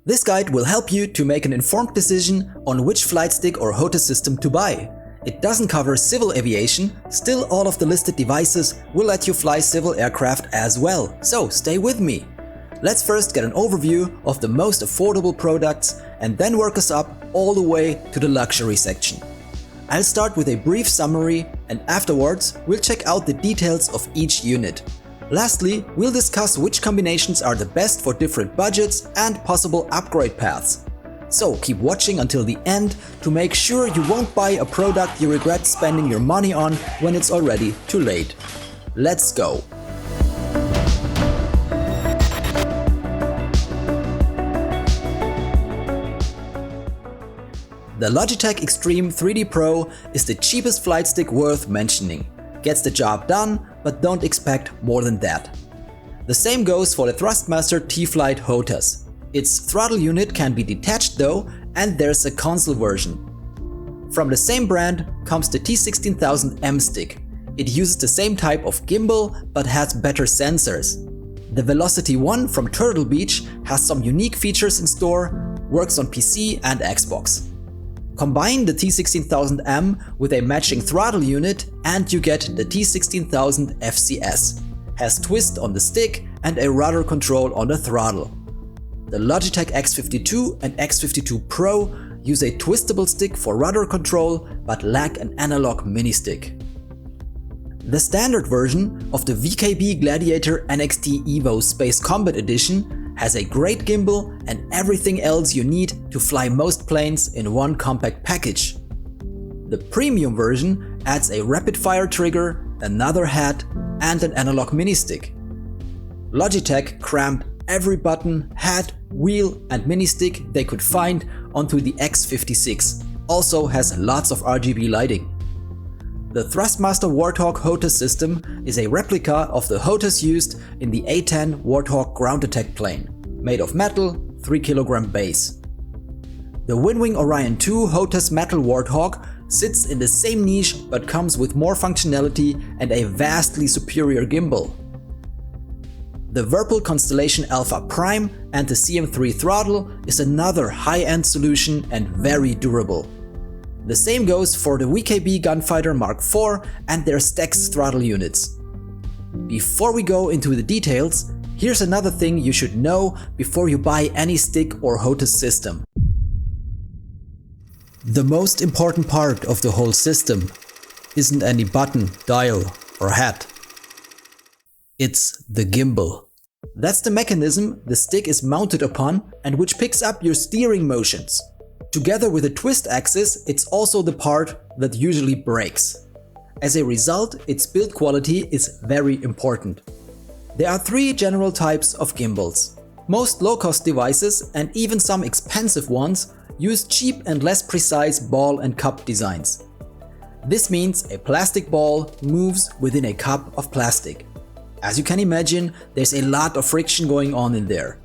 This guide will help you to make an informed decision on which flight stick or Hotas system to buy. It doesn't cover civil aviation, still all of the listed devices will let you fly civil aircraft as well, so stay with me. Let's first get an overview of the most affordable products and then work us up all the way to the luxury section. I'll start with a brief summary and afterwards we'll check out the details of each unit. Lastly, we'll discuss which combinations are the best for different budgets and possible upgrade paths. So keep watching until the end to make sure you won't buy a product you regret spending your money on when it's already too late. Let's go! The Logitech Extreme 3D Pro is the cheapest flight stick worth mentioning. Gets the job done, but don't expect more than that. The same goes for the Thrustmaster T.Flight Hotas. Its throttle unit can be detached though, and there's a console version. From the same brand comes the T16000m stick. It uses the same type of gimbal, but has better sensors. The VelocityOne from Turtle Beach has some unique features in store, works on PC and Xbox. Combine the T16000m with a matching throttle unit and you get the T16000 FCS. Has twist on the stick and a rudder control on the throttle. The Logitech X52 and X52 Pro use a twistable stick for rudder control but lack an analog mini stick. The standard version of the VKB Gladiator NXT Evo Space Combat Edition has a great gimbal and everything else you need to fly most planes in one compact package. The premium version adds a rapid fire trigger, another head and an analog mini stick. Logitech crammed every button, head, wheel and mini stick they could find onto the X56. Also has lots of RGB lighting. The Thrustmaster Warthog Hotas system is a replica of the Hotas used in the A-10 Warthog ground attack plane, made of metal, 3 kg base. The Winwing Orion 2 Hotas Metal Warthog sits in the same niche but comes with more functionality and a vastly superior gimbal. The Virpil Constellation Alpha Prime and the CM3 Throttle is another high-end solution and very durable. The same goes for the VKB Gunfighter Mark IV and their STECS throttle units. Before we go into the details, here's another thing you should know before you buy any stick or Hotas system. The most important part of the whole system isn't any button, dial or head. It's the gimbal. That's the mechanism the stick is mounted upon and which picks up your steering motions. Together with the twist axis, it's also the part that usually breaks. As a result, its build quality is very important. There are three general types of gimbals. Most low-cost devices and even some expensive ones use cheap and less precise ball and cup designs. This means a plastic ball moves within a cup of plastic. As you can imagine, there's a lot of friction going on in there.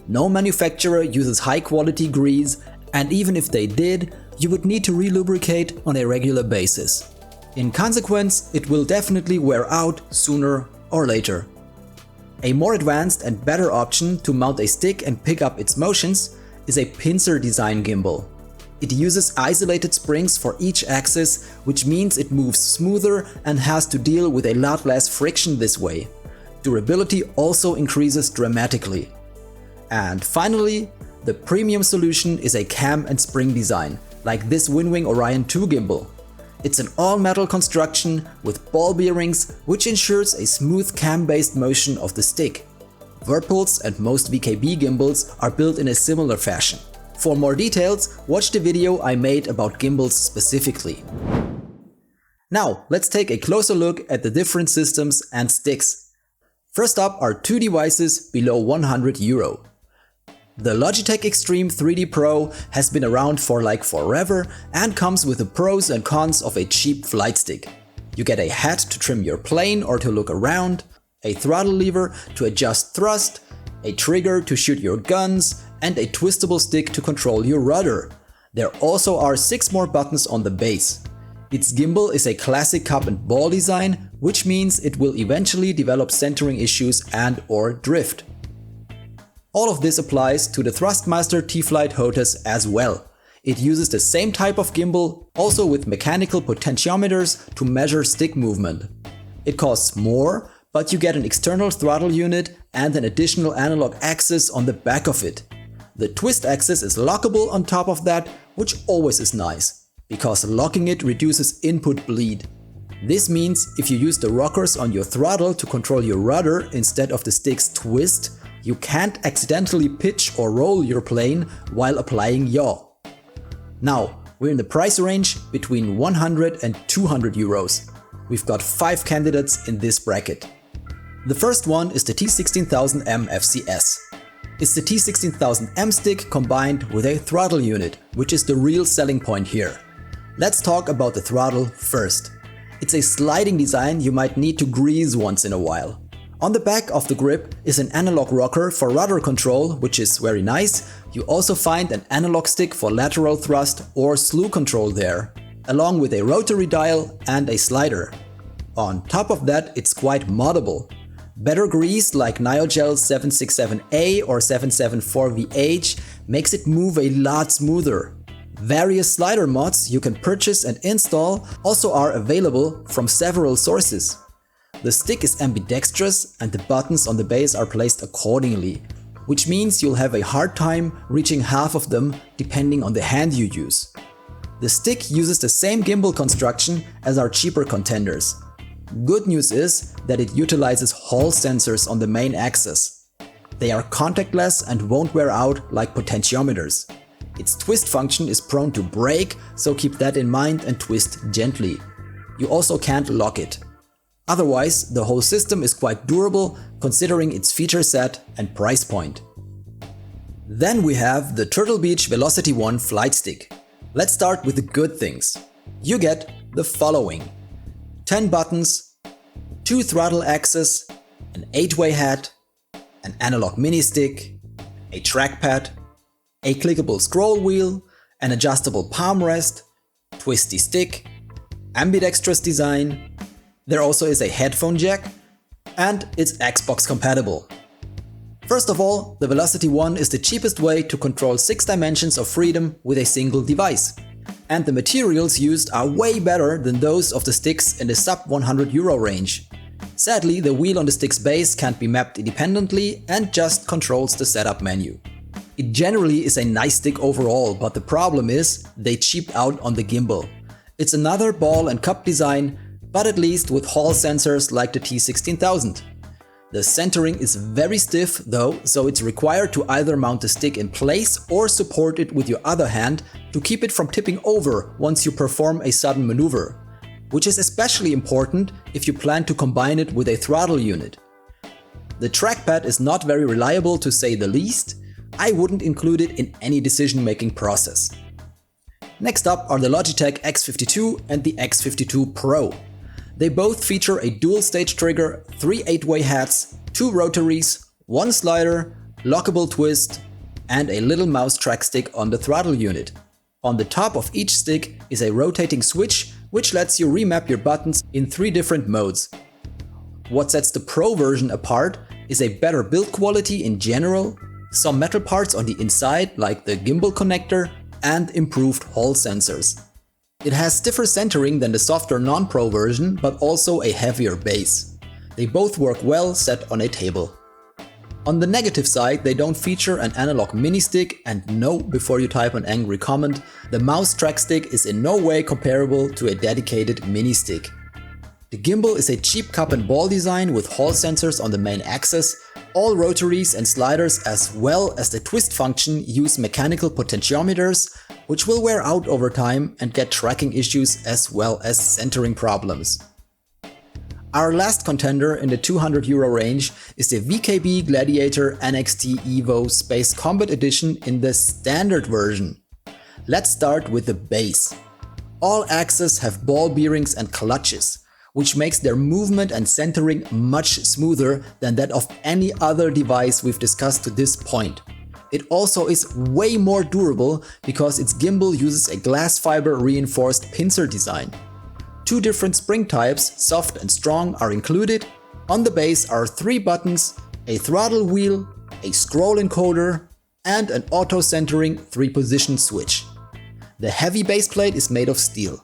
No manufacturer uses high-quality grease, and even if they did, you would need to relubricate on a regular basis. In consequence, it will definitely wear out sooner or later. A more advanced and better option to mount a stick and pick up its motions is a pincer design gimbal. It uses isolated springs for each axis, which means it moves smoother and has to deal with a lot less friction this way. Durability also increases dramatically. And finally, the premium solution is a cam and spring design, like this Winwing Orion 2 gimbal. It's an all-metal construction with ball bearings, which ensures a smooth cam-based motion of the stick. Virpils and most VKB gimbals are built in a similar fashion. For more details, watch the video I made about gimbals specifically. Now, let's take a closer look at the different systems and sticks. First up are two devices below 100 euro. The Logitech Extreme 3D Pro has been around for like forever and comes with the pros and cons of a cheap flight stick. You get a head to trim your plane or to look around, a throttle lever to adjust thrust, a trigger to shoot your guns, and a twistable stick to control your rudder. There also are 6 more buttons on the base. Its gimbal is a classic cup and ball design, which means it will eventually develop centering issues and/or drift. All of this applies to the Thrustmaster T.Flight Hotas as well. It uses the same type of gimbal, also with mechanical potentiometers to measure stick movement. It costs more, but you get an external throttle unit and an additional analog axis on the back of it. The twist axis is lockable on top of that, which always is nice, because locking it reduces input bleed. This means if you use the rockers on your throttle to control your rudder instead of the stick's twist, you can't accidentally pitch or roll your plane while applying yaw. Now, we're in the price range between 100 and 200 euros. We've got 5 candidates in this bracket. The first one is the T16000m FCS. It's the T16000m stick combined with a throttle unit, which is the real selling point here. Let's talk about the throttle first. It's a sliding design you might need to grease once in a while. On the back of the grip is an analog rocker for rudder control, which is very nice. You also find an analog stick for lateral thrust or slew control there, along with a rotary dial and a slider. On top of that, it's quite moddable. Better grease like Neogel 767A or 774VH makes it move a lot smoother. Various slider mods you can purchase and install also are available from several sources. The stick is ambidextrous and the buttons on the base are placed accordingly, which means you'll have a hard time reaching half of them depending on the hand you use. The stick uses the same gimbal construction as our cheaper contenders. Good news is that it utilizes Hall sensors on the main axis. They are contactless and won't wear out like potentiometers. Its twist function is prone to break, so keep that in mind and twist gently. You also can't lock it. Otherwise, the whole system is quite durable considering its feature set and price point. Then we have the Turtle Beach VelocityOne flight stick. Let's start with the good things. You get the following: 10 buttons, 2 throttle axes, an 8-way head, an analog mini stick, a trackpad, a clickable scroll wheel, an adjustable palm rest, twisty stick, ambidextrous design. There also is a headphone jack, and it's Xbox compatible. First of all, the VelocityOne is the cheapest way to control 6 dimensions of freedom with a single device. And the materials used are way better than those of the sticks in the sub 100 euro range. Sadly, the wheel on the stick's base can't be mapped independently and just controls the setup menu. It generally is a nice stick overall, but the problem is they cheaped out on the gimbal. It's another ball and cup design, but at least with Hall sensors like the T16000. The centering is very stiff though, so it's required to either mount the stick in place or support it with your other hand to keep it from tipping over once you perform a sudden maneuver, which is especially important if you plan to combine it with a throttle unit. The trackpad is not very reliable to say the least. I wouldn't include it in any decision-making process. Next up are the Logitech X52 and the X52 Pro. They both feature a dual stage trigger, 3 8-way heads, 2 rotaries, 1 slider, lockable twist, and a little mouse track stick on the throttle unit. On the top of each stick is a rotating switch which lets you remap your buttons in 3 different modes. What sets the Pro version apart is a better build quality in general, some metal parts on the inside like the gimbal connector, and improved Hall sensors. It has stiffer centering than the softer non-Pro version, but also a heavier base. They both work well set on a table. On the negative side, they don't feature an analog mini stick, and no, before you type an angry comment, the mouse track stick is in no way comparable to a dedicated mini stick. The gimbal is a cheap cup and ball design with Hall sensors on the main axis. All rotaries and sliders as well as the twist function use mechanical potentiometers, which will wear out over time and get tracking issues as well as centering problems. Our last contender in the 200 euro range is the VKB Gladiator NXT Evo Space Combat Edition in the standard version. Let's start with the base. All axes have ball bearings and clutches, which makes their movement and centering much smoother than that of any other device we've discussed to this point. It also is way more durable because its gimbal uses a glass fiber reinforced pincer design. 2 different spring types, soft and strong, are included. On the base are 3 buttons, a throttle wheel, a scroll encoder, and an auto-centering 3-position switch. The heavy baseplate is made of steel.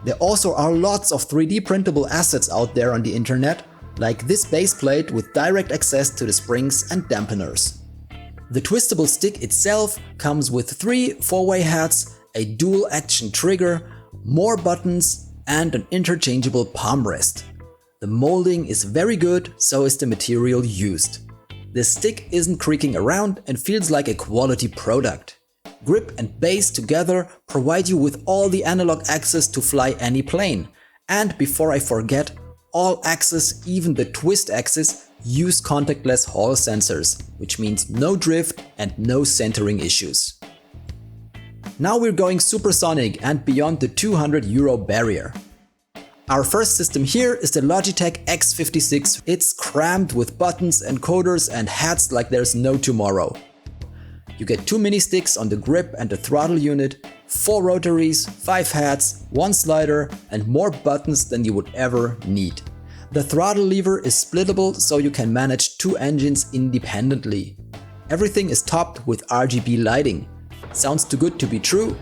There also are lots of 3D printable assets out there on the internet, like this baseplate with direct access to the springs and dampeners. The twistable stick itself comes with 3 4-way heads, a dual action trigger, more buttons, and an interchangeable palm rest. The molding is very good, so is the material used. The stick isn't creaking around and feels like a quality product. Grip and base together provide you with all the analog access to fly any plane. And before I forget, all axes, even the twist axis, use contactless Hall sensors, which means no drift and no centering issues. Now we're going supersonic and beyond the €200 barrier. Our first system here is the Logitech X56. It's crammed with buttons, encoders and hats like there's no tomorrow. You get 2 mini sticks on the grip and the throttle unit, 4 rotaries, 5 hats, 1 slider and more buttons than you would ever need. The throttle lever is splittable, so you can manage 2 engines independently. Everything is topped with RGB lighting. Sounds too good to be true?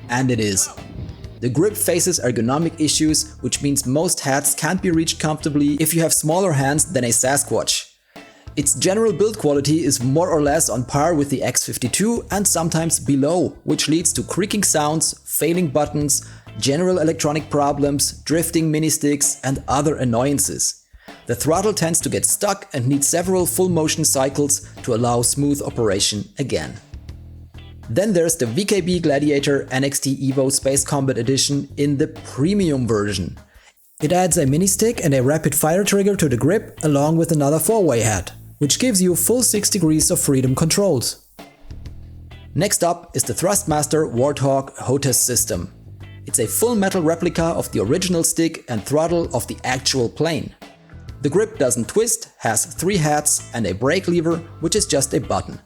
And it is. The grip faces ergonomic issues, which means most hats can't be reached comfortably if you have smaller hands than a Sasquatch. Its general build quality is more or less on par with the X52 and sometimes below, which leads to creaking sounds, failing buttons, general electronic problems, drifting mini-sticks and other annoyances. The throttle tends to get stuck and needs several full motion cycles to allow smooth operation again. Then there's the VKB Gladiator NXT Evo Space Combat Edition in the premium version. It adds a mini-stick and a rapid fire trigger to the grip along with another 4-way head, which gives you full 6 degrees of freedom controls. Next up is the Thrustmaster Warthog Hotas system. It's a full metal replica of the original stick and throttle of the actual plane. The grip doesn't twist, has 3 hats and a brake lever, which is just a button.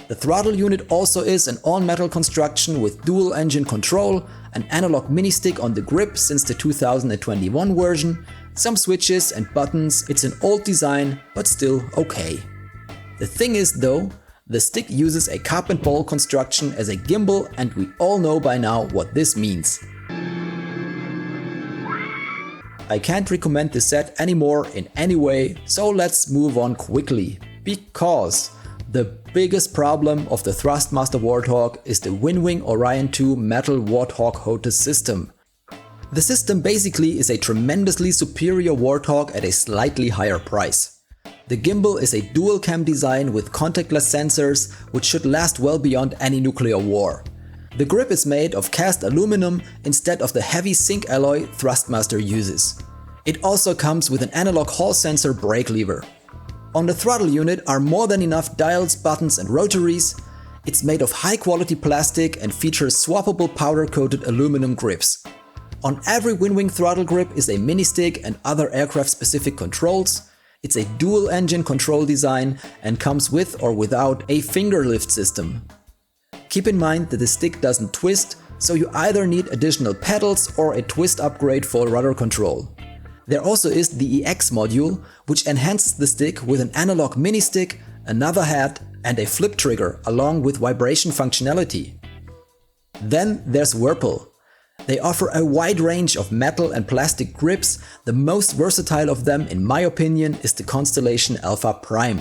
The throttle unit also is an all-metal construction with dual engine control, an analog mini-stick on the grip since the 2021 version, some switches and buttons. It's an old design, but still okay. The thing is though, the stick uses a cup and ball construction as a gimbal, and we all know by now what this means. I can't recommend this set anymore in any way, so let's move on quickly, because the biggest problem of the Thrustmaster Warthog is the Winwing Orion 2 Metal Warthog Hotas system. The system basically is a tremendously superior Warthog at a slightly higher price. The gimbal is a dual cam design with contactless sensors, which should last well beyond any nuclear war. The grip is made of cast aluminum instead of the heavy zinc alloy Thrustmaster uses. It also comes with an analog Hall sensor brake lever. On the throttle unit are more than enough dials, buttons and rotaries. It's made of high quality plastic and features swappable powder coated aluminum grips. On every Winwing throttle grip is a mini-stick and other aircraft specific controls. It's a dual engine control design and comes with or without a finger lift system. Keep in mind that the stick doesn't twist, so you either need additional pedals or a twist upgrade for rudder control. There also is the EX module, which enhances the stick with an analog mini-stick, another head and a flip trigger along with vibration functionality. Then there's Virpil. They offer a wide range of metal and plastic grips. The most versatile of them, in my opinion, is the Constellation Alpha Prime.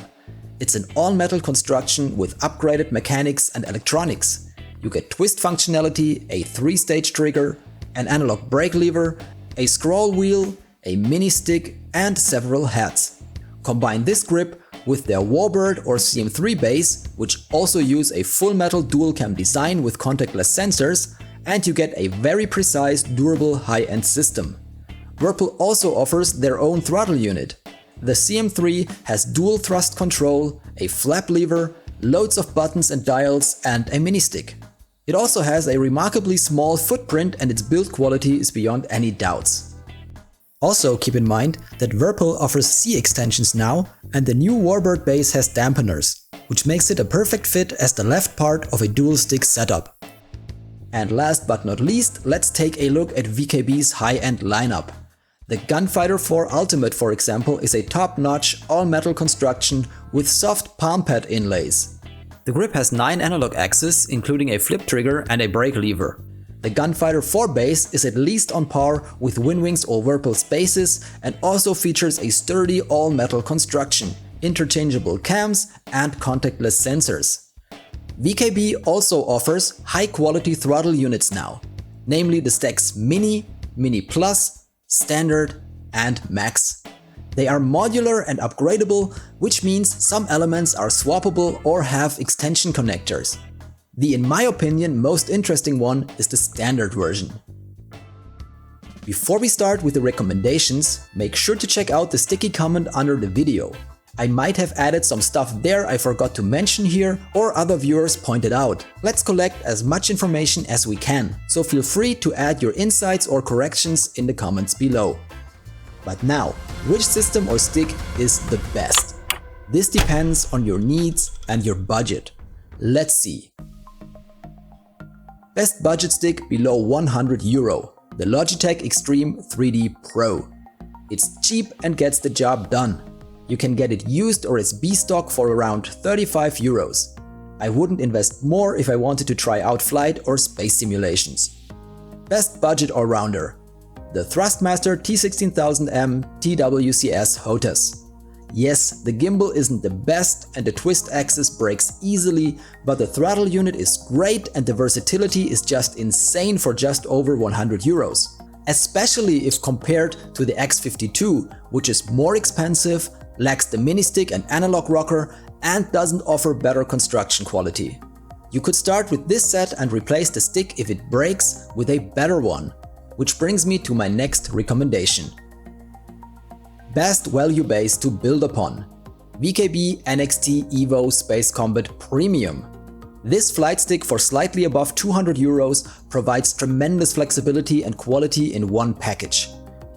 It's an all-metal construction with upgraded mechanics and electronics. You get twist functionality, a 3-stage trigger, an analog brake lever, a scroll wheel, a mini-stick and several heads. Combine this grip with their Warbird or CM3 base, which also use a full metal dual cam design with contactless sensors, and you get a very precise, durable, high-end system. Virpil also offers their own throttle unit. The CM3 has dual thrust control, a flap lever, loads of buttons and dials and a mini-stick. It also has a remarkably small footprint and its build quality is beyond any doubts. Also keep in mind that Virpil offers C extensions now, and the new Warbird base has dampeners, which makes it a perfect fit as the left part of a dual stick setup. And last but not least, let's take a look at VKB's high-end lineup. The Gunfighter 4 Ultimate, for example, is a top-notch all-metal construction with soft palm pad inlays. The grip has 9 analog axes, including a flip trigger and a brake lever. The Gunfighter 4 base is at least on par with Winwing's or Virpil's bases and also features a sturdy all-metal construction, interchangeable cams and contactless sensors. VKB also offers high-quality throttle units now, namely the STECS Mini, Mini Plus, Standard and Max. They are modular and upgradable, which means some elements are swappable or have extension connectors. The, in my opinion, most interesting one is the standard version. Before we start with the recommendations, make sure to check out the sticky comment under the video. I might have added some stuff there I forgot to mention here or other viewers pointed out. Let's collect as much information as we can, so feel free to add your insights or corrections in the comments below. But now, which system or stick is the best? This depends on your needs and your budget. Let's see. Best budget stick below 100 euro, the Logitech Extreme 3D Pro. It's cheap and gets the job done. You can get it used or as B-stock for around 35 euros. I wouldn't invest more if I wanted to try out flight or space simulations. Best budget all-rounder, the Thrustmaster T16000m FCS Hotas. Yes, the gimbal isn't the best and the twist axis breaks easily, but the throttle unit is great and the versatility is just insane for just over 100 euros. Especially if compared to the X52, which is more expensive, lacks the mini stick and analog rocker, and doesn't offer better construction quality. You could start with this set and replace the stick if it breaks with a better one. Which brings me to my next recommendation. Best value base to build upon. VKB NXT Evo Space Combat Premium. This flight stick for slightly above 200 euros provides tremendous flexibility and quality in one package.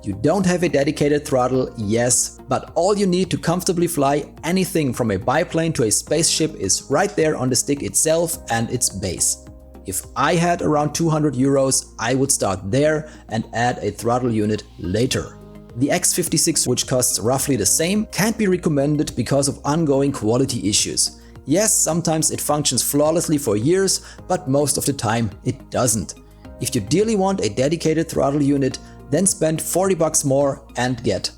You don't have a dedicated throttle, yes, but all you need to comfortably fly anything from a biplane to a spaceship is right there on the stick itself and its base. If I had around 200 euros, I would start there and add a throttle unit later. The X56, which costs roughly the same, can't be recommended because of ongoing quality issues. Yes, sometimes it functions flawlessly for years, but most of the time it doesn't. If you dearly want a dedicated throttle unit, then spend 40 bucks more and get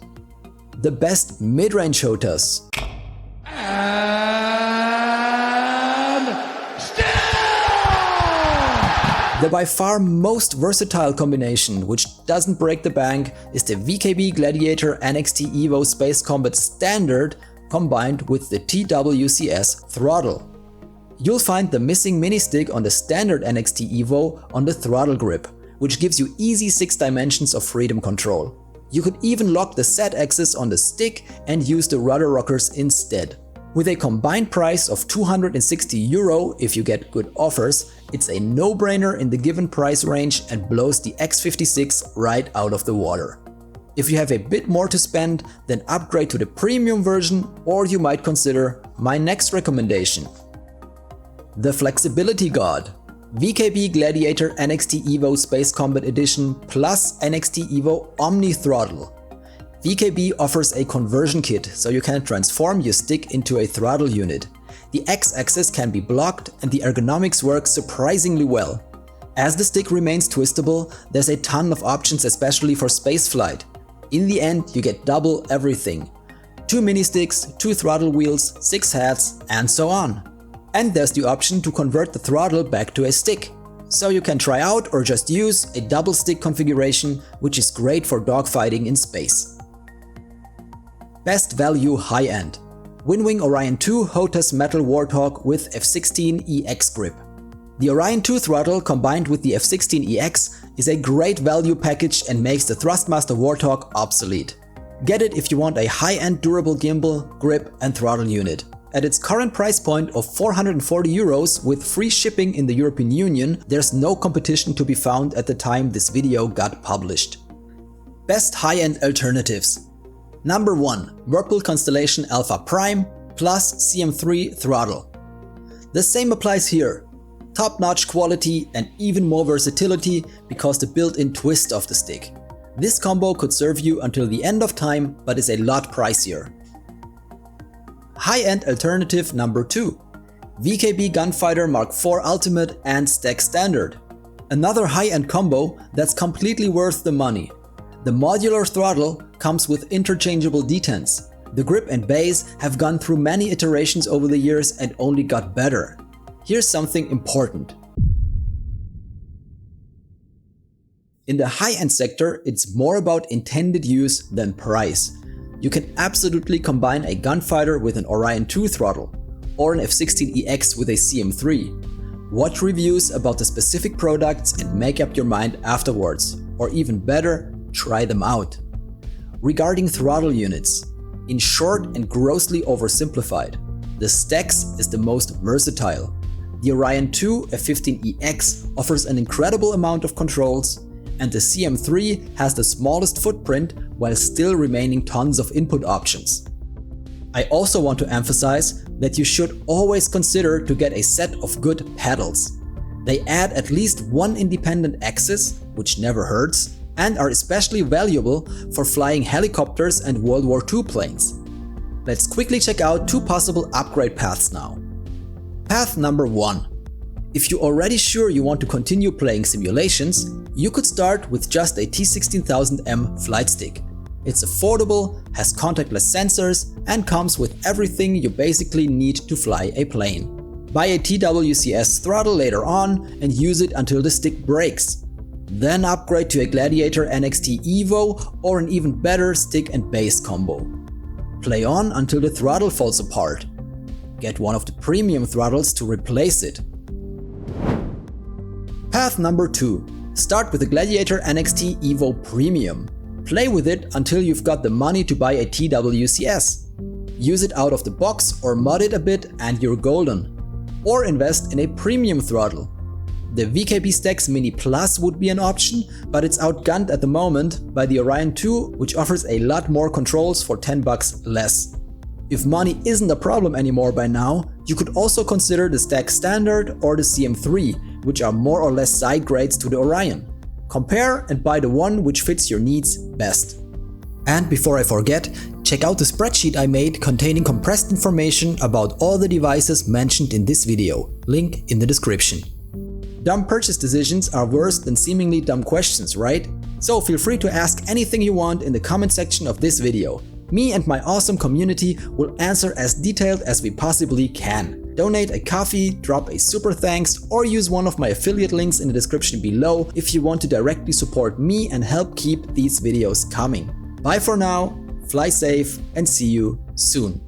the best mid-range Hotas. The by far most versatile combination, which doesn't break the bank, is the VKB Gladiator NXT Evo Space Combat Standard combined with the TWCS Throttle. You'll find the missing mini stick on the standard NXT Evo on the throttle grip, which gives you easy 6 dimensions of freedom control. You could even lock the Z axis on the stick and use the rudder rockers instead. With a combined price of 260 euro if you get good offers, it's a no-brainer in the given price range and blows the X56 right out of the water. If you have a bit more to spend, then upgrade to the premium version, or you might consider my next recommendation. The Flexibility God. VKB Gladiator NXT Evo Space Combat Edition plus NXT Evo Omnithrottle. VKB offers a conversion kit, so you can transform your stick into a throttle unit. The X-axis can be blocked and the ergonomics work surprisingly well. As the stick remains twistable, there's a ton of options, especially for spaceflight. In the end, you get double everything. 2 mini sticks, 2 throttle wheels, 6 heads, and so on. And there's the option to convert the throttle back to a stick. So you can try out or just use a double stick configuration, which is great for dogfighting in space. Best value high-end. Winwing Orion 2 Hotas Metal Warthog with F16EX grip. The Orion 2 throttle combined with the F16EX is a great value package and makes the Thrustmaster Warthog obsolete. Get it if you want a high-end durable gimbal, grip and throttle unit. At its current price point of 440 euros with free shipping in the European Union, there's no competition to be found at the time this video got published. Best high-end alternatives. Number 1. Virpil Constellation Alpha Prime plus CM3 throttle. The same applies here. Top-notch quality and even more versatility because the built-in twist of the stick. This combo could serve you until the end of time, but is a lot pricier. high-end alternative number 2. VKB Gunfighter Mark IV Ultimate and STECS Standard. Another high-end combo that's completely worth the money. The modular throttle comes with interchangeable detents. The grip and base have gone through many iterations over the years and only got better. Here's something important. In the high-end sector, it's more about intended use than price. You can absolutely combine a Gunfighter with an Orion 2 throttle, or an F-16EX with a CM3. Watch reviews about the specific products and make up your mind afterwards, or even better, try them out. Regarding throttle units, in short and grossly oversimplified, the STECS is the most versatile. The Orion 2 F-15EX offers an incredible amount of controls, and the CM3 has the smallest footprint while still remaining tons of input options. I also want to emphasize that you should always consider to get a set of good pedals. They add at least one independent axis, which never hurts, and are especially valuable for flying helicopters and World War II planes. Let's quickly check out 2 possible upgrade paths now. Path number 1. If you're already sure you want to continue playing simulations, you could start with just a T16000m flight stick. It's affordable, has contactless sensors, and comes with everything you basically need to fly a plane. Buy a TWCS throttle later on and use it until the stick breaks. Then upgrade to a Gladiator NXT Evo or an even better stick and base combo. Play on until the throttle falls apart. Get one of the premium throttles to replace it. Path number 2. Start with the Gladiator NXT Evo Premium. Play with it until you've got the money to buy a TWCS. Use it out of the box or mod it a bit and you're golden. Or invest in a premium throttle. The VKB STECS Mini Plus would be an option, but it's outgunned at the moment by the Orion 2, which offers a lot more controls for $10 less. If money isn't a problem anymore by now, you could also consider the STECS Standard or the CM3, which are more or less side grades to the Orion. Compare and buy the one which fits your needs best. And before I forget, check out the spreadsheet I made containing compressed information about all the devices mentioned in this video, link in the description. Dumb purchase decisions are worse than seemingly dumb questions, right? So feel free to ask anything you want in the comment section of this video. Me and my awesome community will answer as detailed as we possibly can. Donate a coffee, drop a super thanks, or use one of my affiliate links in the description below if you want to directly support me and help keep these videos coming. Bye for now, fly safe, and see you soon.